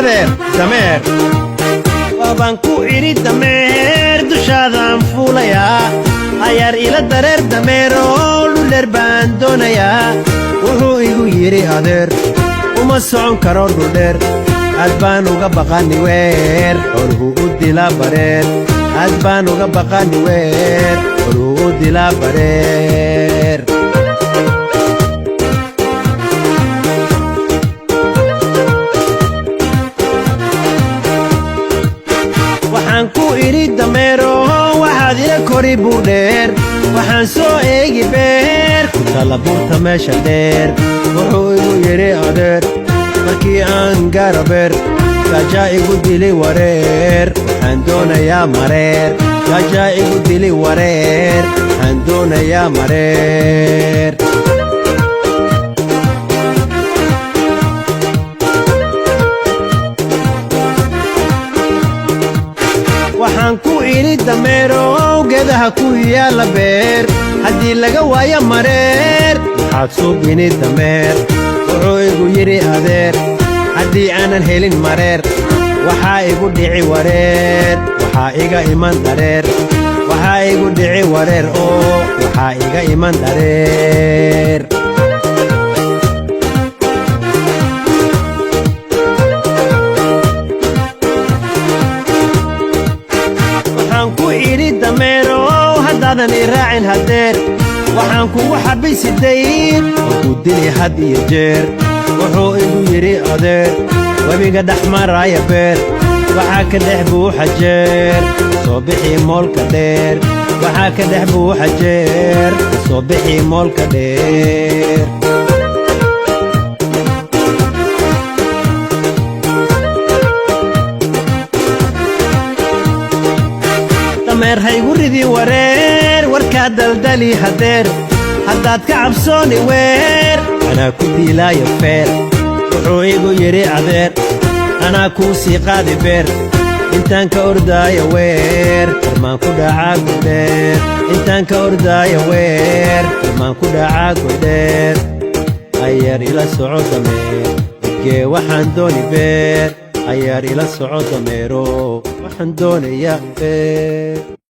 dameer waabaan ku idhi dameer dushaadaan fuulayaa ayaar ila dareer dameeroo dhudheer baan doonayaa wuxuu igu yidhi adeer uma socon karo dhudheer aad baan uga baqani weer xooluhu u dilaa bareer aad baan uga baqani weer xooluhu u dilaa bareer waxaan ku idhi dameero waxaad ila kori buurdheer waxaan soo eegi beer ku tala buurta meesha dheer wuxuu igu yidhi adeer markii aan gaaro beer gaajaa igu dili wareer waxaan doonayaa mareer gaajaa igu dili wareer waxaan doonayaa mareer waxaan ku idhi dameero geedaha ku yaalla beer haddii laga waayo mareer waxaad suubini dameer wuxuu igu yidhi adeer haddii aanan helin mareer waxaa igu dhici wareer waxaa iga iman dareer waxaa igu dhici wareer oo waxaa iga iman dareer waxaan ku idhi dameero haddaadan i raacin hadeer waxaan kugu xabisi dayn oo ku dili had iyo jeer wuxuu igu yidhi adeer webiga dhex maraaya beer waxaa ka dhex buuxa jeer soo bixii moolka dheer waxaa ka dhex buuxa jeer soo bixii moolka dheer dameer haygu ridi wareer warkaa daldali hadeer haddaad ka cabsooni weer anaa ku diilaayo feer wuxuu igu yidhi adeer anaa kuu sii qaadi beer intaan ka ordaayo weer farmaan ku dhacaa godheer intaan ka ordaayo weer farmaan ku dhacaa godheer ayaar ila soco dameer midgee waxaan dooni beer ayaar ila soco dameero waxaan doonayaa beer